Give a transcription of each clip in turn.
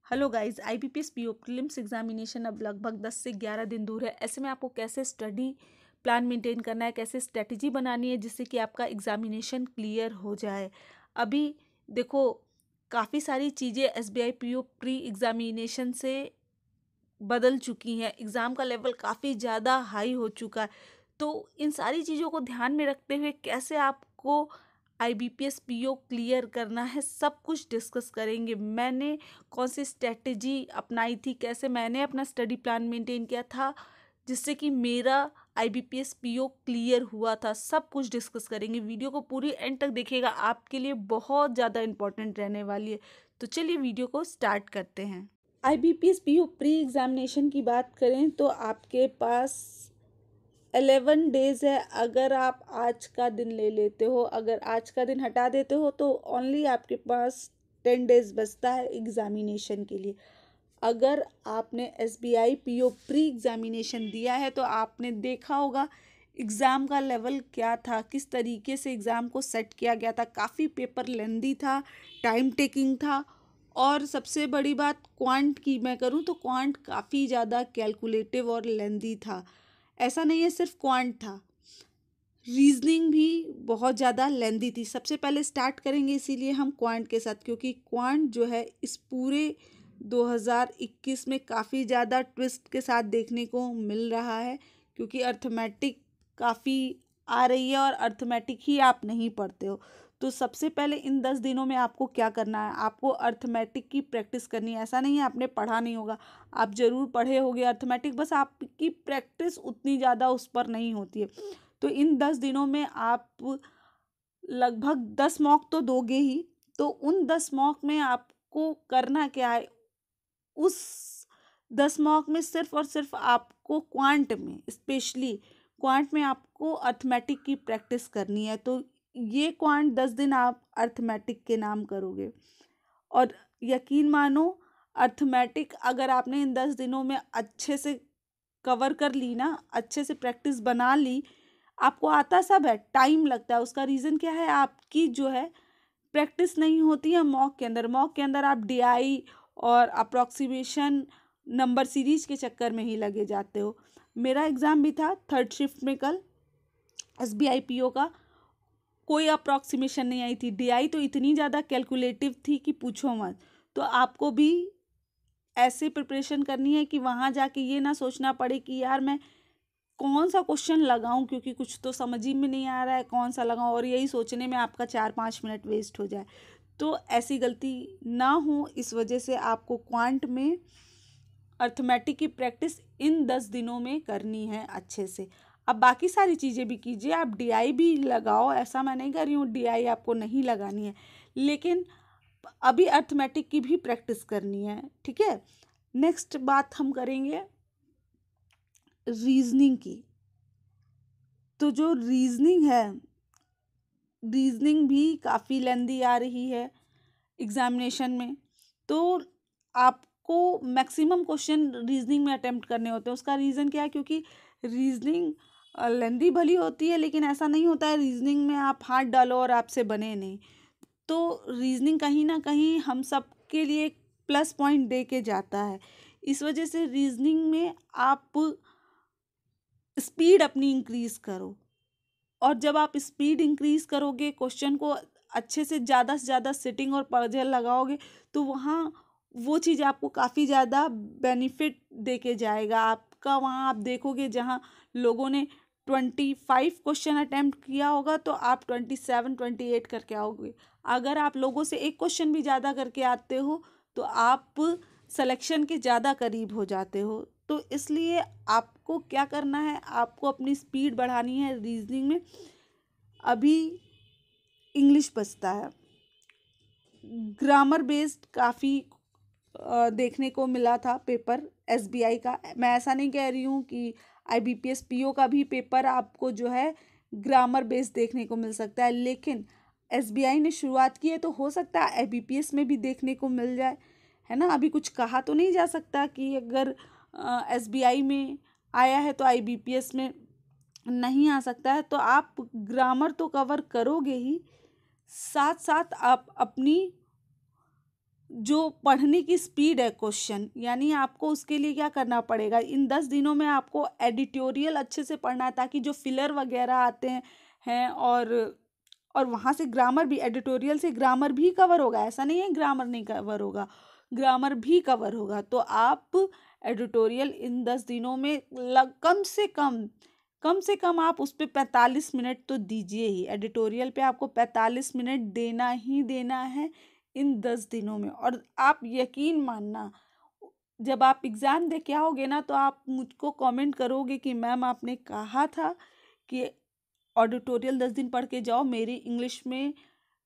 Hello guys, IBPS PO prelims examination अब लगभग 10 से 11 दिन दूर है। ऐसे में आपको कैसे स्टडी प्लान मेंटेन करना है, कैसे स्ट्रेटजी बनानी है जिससे कि आपका एग्जामिनेशन क्लियर हो जाए। अभी देखो, काफ़ी सारी चीज़ें एसबीआई पीओ प्री एग्जामिनेशन से बदल चुकी हैं। एग्ज़ाम का लेवल काफ़ी ज़्यादा हाई हो चुका है। तो इन सारी चीज़ों को ध्यान में रखते हुए कैसे आपको आईबीपीएस पीओ क्लियर करना है, सब कुछ डिस्कस करेंगे। मैंने कौन सी स्ट्रैटेजी अपनाई थी, कैसे मैंने अपना स्टडी प्लान मेंटेन किया था जिससे कि मेरा आईबीपीएस पीओ क्लियर हुआ था, सब कुछ डिस्कस करेंगे। वीडियो को पूरी एंड तक देखिएगा, आपके लिए बहुत ज़्यादा इंपॉर्टेंट रहने वाली है। तो चलिए वीडियो को स्टार्ट करते हैं। आईबीपीएस पीओ प्री एग्जामिनेशन की बात करें तो आपके पास 11 डेज है। अगर आप आज का दिन ले लेते हो, अगर आज का दिन हटा देते हो तो ओनली आपके पास 10 डेज बचता है एग्जामिनेशन के लिए। अगर आपने एसबीआई पीओ प्री एग्जामिनेशन दिया है तो आपने देखा होगा एग्ज़ाम का लेवल क्या था, किस तरीके से एग्ज़ाम को सेट किया गया था। काफ़ी पेपर लेंदी था, टाइम टेकिंग था, और सबसे बड़ी बात क्वांट की मैं करूँ तो क्वांट काफ़ी ज़्यादा कैलकुलेटिव और लेंदी था। ऐसा नहीं है सिर्फ क्वांट था, रीजनिंग भी बहुत ज़्यादा लेंदी थी। सबसे पहले स्टार्ट करेंगे इसीलिए हम क्वांट के साथ, क्योंकि क्वांट जो है इस पूरे 2021 में काफ़ी ज़्यादा ट्विस्ट के साथ देखने को मिल रहा है, क्योंकि अर्थमेटिक काफ़ी आ रही है और अर्थमेटिक ही आप नहीं पढ़ते हो। तो सबसे पहले इन 10 दिनों में आपको क्या करना है, आपको अर्थमेटिक की प्रैक्टिस करनी है। ऐसा नहीं है आपने पढ़ा नहीं होगा, आप ज़रूर पढ़े होगे अर्थमेटिक, बस आपकी प्रैक्टिस उतनी ज़्यादा उस पर नहीं होती है। तो इन 10 दिनों में आप लगभग 10 मॉक तो दोगे ही। तो उन 10 मॉक में आपको करना क्या है, उस 10 मॉक में सिर्फ और सिर्फ आपको क्वांट में, स्पेशली क्वांट में आपको अर्थमेटिक की प्रैक्टिस करनी है। तो ये क्वांट 10 दिन आप अर्थमेटिक के नाम करोगे, और यकीन मानो अर्थमेटिक अगर आपने इन 10 दिनों में अच्छे से कवर कर ली ना, अच्छे से प्रैक्टिस बना ली, आपको आता सब है, टाइम लगता है। उसका रीज़न क्या है, आपकी जो है प्रैक्टिस नहीं होती है मॉक के अंदर। मॉक के अंदर आप डीआई और अप्रॉक्सीमेशन नंबर सीरीज के चक्कर में ही लगे जाते हो। मेरा एग्ज़ाम भी था थर्ड शिफ्ट में कल, एसबीआई पीओ का। कोई अप्रॉक्सीमेशन नहीं आई थी, डीआई तो इतनी ज़्यादा कैलकुलेटिव थी कि पूछो मत। तो आपको भी ऐसे प्रिपरेशन करनी है कि वहाँ जाके ये ना सोचना पड़े कि यार मैं कौन सा क्वेश्चन लगाऊं, क्योंकि कुछ तो समझ ही में नहीं आ रहा है कौन सा लगाऊं, और यही सोचने में आपका 4-5 मिनट वेस्ट हो जाए। तो ऐसी गलती ना हो, इस वजह से आपको क्वांट में अर्थमेटिक की प्रैक्टिस इन 10 दिनों में करनी है अच्छे से। अब बाकी सारी चीज़ें भी कीजिए, आप डीआई भी लगाओ, ऐसा मैं नहीं कर रही हूँ डीआई आपको नहीं लगानी है, लेकिन अभी अर्थमेटिक की भी प्रैक्टिस करनी है, ठीक है। नेक्स्ट बात हम करेंगे रीजनिंग की। तो जो रीजनिंग है, रीजनिंग भी काफ़ी लेंदी आ रही है एग्जामिनेशन में। तो आपको मैक्सिमम क्वेश्चन रीजनिंग में अटेम्प्ट करने होते हैं। उसका रीज़न क्या है, क्योंकि रीजनिंग लेंदी भली होती है, लेकिन ऐसा नहीं होता है रीजनिंग में आप हाथ डालो और आपसे बने नहीं। तो रीजनिंग कहीं ना कहीं हम सब के लिए एक प्लस पॉइंट दे के जाता है। इस वजह से रीजनिंग में आप स्पीड अपनी इंक्रीज़ करो, और जब आप स्पीड इंक्रीज करोगे, क्वेश्चन को अच्छे से ज़्यादा सिटिंग और पजल लगाओगे, तो वहाँ वो चीज़ आपको काफ़ी ज़्यादा बेनिफिट दे के जाएगा। आपका वहाँ आप देखोगे जहाँ लोगों ने 25 क्वेश्चन अटेम्प्ट किया होगा, तो आप 27-28 करके आओगे। अगर आप लोगों से एक क्वेश्चन भी ज़्यादा करके आते हो तो आप सिलेक्शन के ज़्यादा करीब हो जाते हो। तो इसलिए आपको क्या करना है, आपको अपनी स्पीड बढ़ानी है रीजनिंग में। अभी इंग्लिश बचता है, ग्रामर बेस्ड काफ़ी देखने को मिला था पेपर एसबीआई का। मैं ऐसा नहीं कह रही हूँ कि आईबीपीएस पीओ का भी पेपर आपको जो है ग्रामर बेस्ड देखने को मिल सकता है, लेकिन एसबीआई ने शुरुआत की है तो हो सकता है आईबीपीएस में भी देखने को मिल जाए, है ना। अभी कुछ कहा तो नहीं जा सकता कि अगर एसबीआई में आया है तो आईबीपीएस में नहीं आ सकता है। तो आप ग्रामर तो कवर करोगे ही, साथ साथ आप अपनी जो पढ़ने की स्पीड है क्वेश्चन, यानी आपको उसके लिए क्या करना पड़ेगा, इन 10 दिनों में आपको एडिटोरियल अच्छे से पढ़ना है ताकि जो फिलर वगैरह आते हैं और वहाँ से ग्रामर भी, एडिटोरियल से ग्रामर भी कवर होगा, ऐसा नहीं है ग्रामर नहीं कवर होगा, ग्रामर भी कवर होगा। तो आप एडिटोरियल इन 10 दिनों में कम से कम आप उस पर 45 मिनट तो दीजिए ही। एडिटोरियल पे आपको 45 मिनट देना ही देना है इन 10 दिनों में। और आप यकीन मानना, जब आप एग्ज़ाम दे के आओगे ना तो आप मुझको कमेंट करोगे कि मैम आपने कहा था कि ऑडिटोरियल 10 दिन पढ़ के जाओ। मेरी इंग्लिश में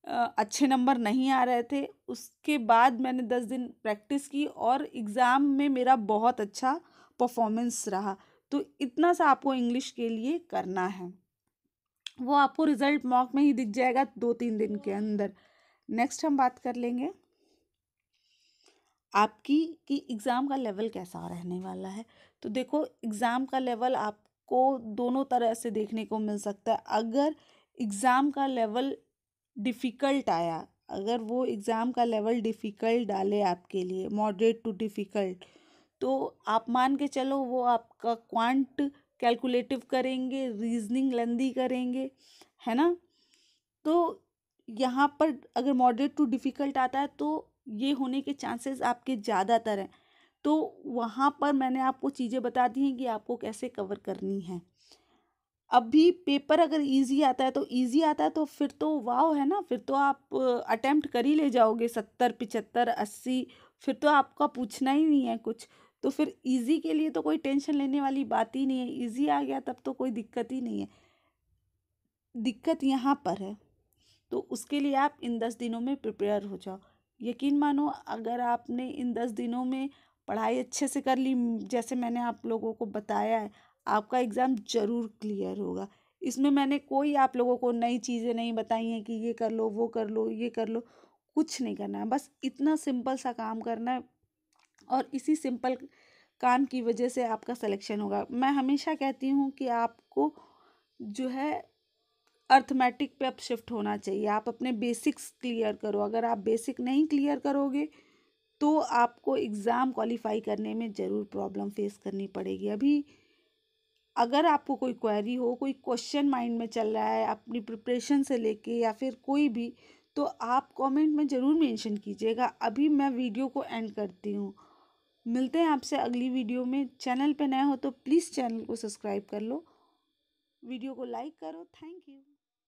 अच्छे नंबर नहीं आ रहे थे, उसके बाद मैंने 10 दिन प्रैक्टिस की और एग्ज़ाम में मेरा बहुत अच्छा परफॉर्मेंस रहा। तो इतना सा आपको इंग्लिश के लिए करना है, वो आपको रिजल्ट मॉक में ही दिख जाएगा 2-3 दिन के अंदर। नेक्स्ट हम बात कर लेंगे आपकी कि एग्ज़ाम का लेवल कैसा रहने वाला है। तो देखो, एग्ज़ाम का लेवल आपको दोनों तरह से देखने को मिल सकता है। अगर एग्ज़ाम का लेवल डिफ़िकल्ट आया, अगर वो एग्ज़ाम का लेवल डिफ़िकल्ट डाले आपके लिए, मॉडरेट टू डिफ़िकल्ट, तो आप मान के चलो वो आपका क्वांट कैलकुलेटिव करेंगे, रीजनिंग लेंदी करेंगे, है ना। तो यहाँ पर अगर मॉडरेट टू डिफ़िकल्ट आता है तो ये होने के चांसेस आपके ज़्यादातर हैं। तो वहाँ पर मैंने आपको चीज़ें बता दी हैं कि आपको कैसे कवर करनी है। अभी पेपर अगर इजी आता है तो इजी आता है तो फिर तो वाव है ना, फिर तो आप अटेम्प्ट कर ही ले जाओगे 70, 75, 80, फिर तो आपका पूछना ही नहीं है कुछ। तो फिर इजी के लिए तो कोई टेंशन लेने वाली बात ही नहीं है, इजी आ गया तब तो कोई दिक्कत ही नहीं है। दिक्कत यहाँ पर है, तो उसके लिए आप इन 10 दिनों में प्रिपेयर हो जाओ। यकीन मानो, अगर आपने इन 10 दिनों में पढ़ाई अच्छे से कर ली, जैसे मैंने आप लोगों को बताया है, आपका एग्ज़ाम ज़रूर क्लियर होगा। इसमें मैंने कोई आप लोगों को नई चीज़ें नहीं बताई हैं कि ये कर लो, वो कर लो, ये कर लो, कुछ नहीं करना है। बस इतना सिंपल सा काम करना है और इसी सिंपल काम की वजह से आपका सिलेक्शन होगा। मैं हमेशा कहती हूँ कि आपको जो है अर्थमेटिक पे अब शिफ्ट होना चाहिए। आप अपने बेसिक्स क्लियर करो। अगर आप बेसिक नहीं क्लियर करोगे तो आपको एग्ज़ाम क्वालिफाई करने में ज़रूर प्रॉब्लम फेस करनी पड़ेगी। अभी अगर आपको कोई क्वेरी हो, कोई क्वेश्चन माइंड में चल रहा है अपनी प्रिपरेशन से लेके या फिर कोई भी, तो आप कमेंट में ज़रूर मेंशन कीजिएगा। अभी मैं वीडियो को एंड करती हूँ। मिलते हैं आपसे अगली वीडियो में। चैनल पे नए हो तो प्लीज़ चैनल को सब्सक्राइब कर लो, वीडियो को लाइक करो। Thank you.